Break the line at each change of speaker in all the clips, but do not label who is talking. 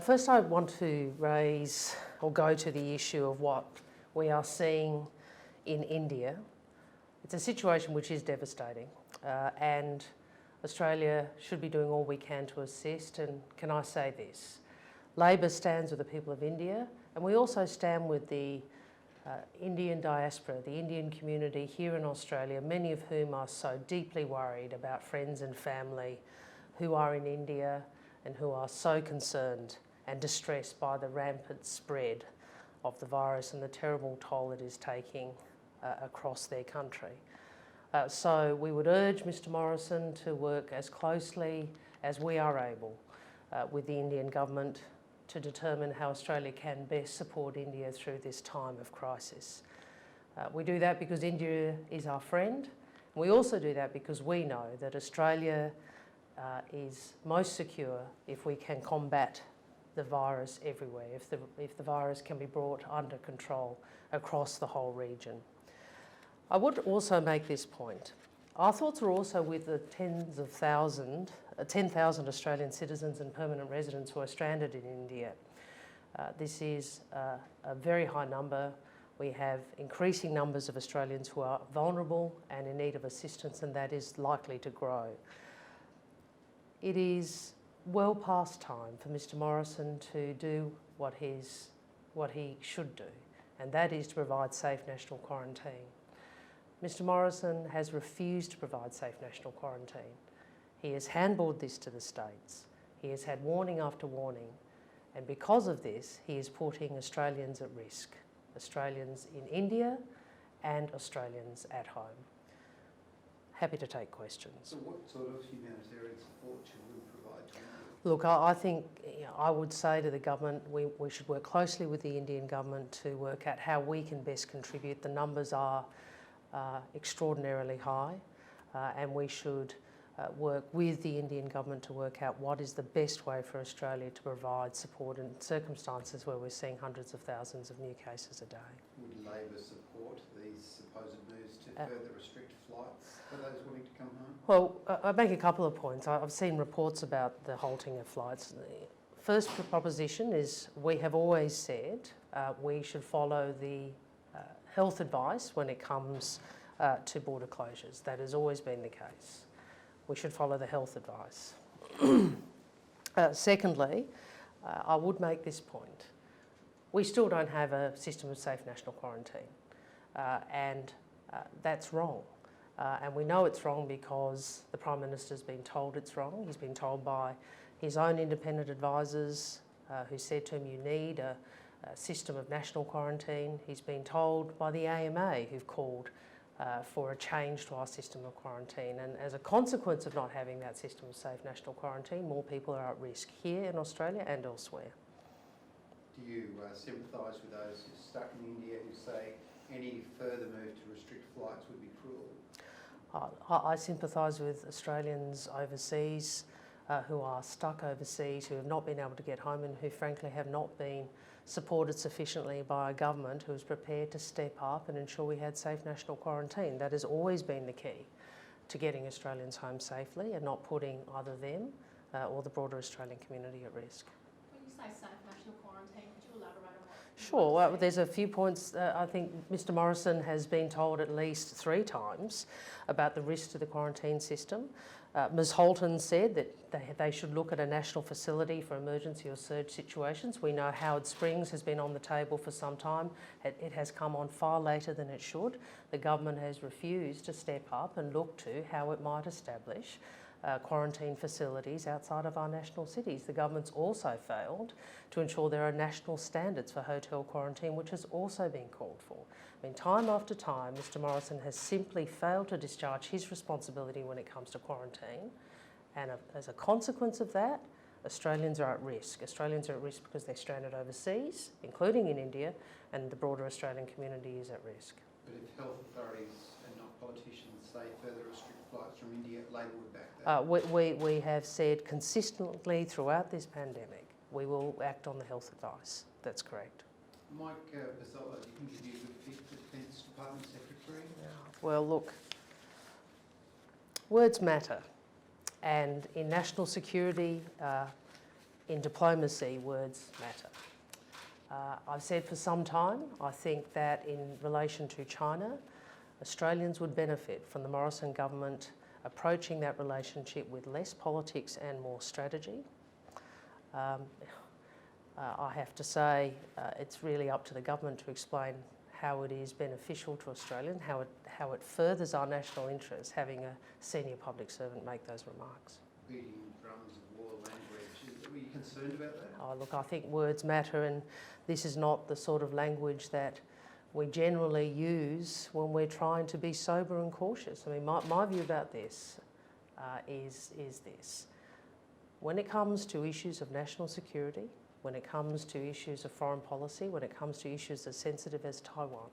First, I want to raise or go to the issue of what we are seeing in India. It's a situation which is devastating, and Australia should be doing all we can to assist. And can I say this? Labor stands with the people of India, and we also stand with the Indian diaspora, the Indian community here in Australia, many of whom are so deeply worried about friends and family who are in India and who are so concerned and distressed by the rampant spread of the virus and the terrible toll it is taking across their country. So we would urge Mr Morrison to work as closely as we are able with the Indian government to determine how Australia can best support India through this time of crisis. We do that because India is our friend. We also do that because we know that Australia is most secure if we can combat the virus everywhere, if the virus can be brought under control across the whole region. I would also make this point. Our thoughts are also with the 10,000 Australian citizens and permanent residents who are stranded in India. This is a very high number. We have increasing numbers of Australians who are vulnerable and in need of assistance, and that is likely to grow. It is well past time for Mr Morrison to do what he should do, and that is to provide safe national quarantine. Mr Morrison has refused to provide safe national quarantine. He has handballed this to the states. He has had warning after warning, and because of this, he is putting Australians at risk, Australians in India and Australians at home. Happy to take questions.
So what sort of humanitarian support should we provide to India?
Look, I think I would say to the government we should work closely with the Indian government to work out how we can best contribute. The numbers are extraordinarily high, and we should work with the Indian government to work out what is the best way for Australia to provide support in circumstances where we're seeing hundreds of thousands of new cases a day.
Would Labor support these supposed moves to further restrict flights for those wanting to come home?
Well, I'll make a couple of points. I've seen reports about the halting of flights. The first proposition is we have always said we should follow the health advice when it comes to border closures. That has always been the case. We should follow the health advice. Secondly, I would make this point. We still don't have a system of safe national quarantine, and that's wrong. And we know it's wrong because the Prime Minister's been told it's wrong. He's been told by his own independent advisors who said to him, you need a system of national quarantine. He's been told by the AMA, who've called for a change to our system of quarantine. And as a consequence of not having that system of safe national quarantine, more people are at risk here in Australia and elsewhere.
Do you sympathise with those who are stuck in India who say any further move to restrict flights would be cruel?
I sympathise with Australians overseas who are stuck overseas, who have not been able to get home and who frankly have not been supported sufficiently by a government who was prepared to step up and ensure we had safe national quarantine. That has always been the key to getting Australians home safely and not putting either them or the broader Australian community at risk.
When you say safe national quarantine, could you elaborate on what?
Sure. Well, there's a few points. I think Mr Morrison has been told at least 3 times about the risk to the quarantine system. Ms Holton said that they should look at a national facility for emergency or surge situations. We know Howard Springs has been on the table for some time. It has come on far later than it should. The government has refused to step up and look to how it might establish quarantine facilities outside of our national cities. The government's also failed to ensure there are national standards for hotel quarantine, which has also been called for. I mean, time after time, Mr Morrison has simply failed to discharge his responsibility when it comes to quarantine, and as a consequence of that, Australians are at risk. Australians are at risk because they're stranded overseas, including in India, and the broader Australian community is at risk.
But if health authorities and not politicians say further restrict flights from India, Labor would back that?
We have said consistently throughout this pandemic, we will act on the health advice. That's correct.
Mike Bazzola, do you think he'd be a good fit for Defence Department Secretary?
Well, look, words matter. And in national security, in diplomacy, words matter. I've said for some time, I think that in relation to China, Australians would benefit from the Morrison government approaching that relationship with less politics and more strategy. I have to say it's really up to the government to explain how it is beneficial to Australia, how it furthers our national interests, having a senior public servant make those remarks.
Beating drums of war language, were you concerned about that?
Oh, look, I think words matter, and this is not the sort of language that we generally use when we're trying to be sober and cautious. I mean, my view about this is this. When it comes to issues of national security, when it comes to issues of foreign policy, when it comes to issues as sensitive as Taiwan,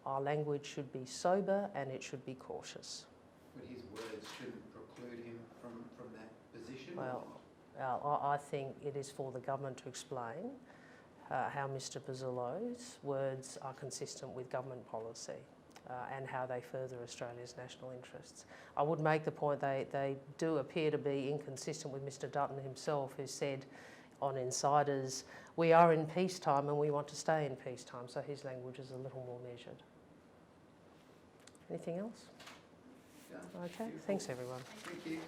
our language should be sober and it should be cautious.
But his words shouldn't preclude him from that position?
Well, I think it is for the government to explain how Mr Pezzullo's words are consistent with government policy and how they further Australia's national interests. I would make the point they do appear to be inconsistent with Mr Dutton himself, who said on Insiders, we are in peacetime and we want to stay in peacetime, so his language is a little more measured. Anything else?
Yeah.
Okay, thanks everyone.
Thank you.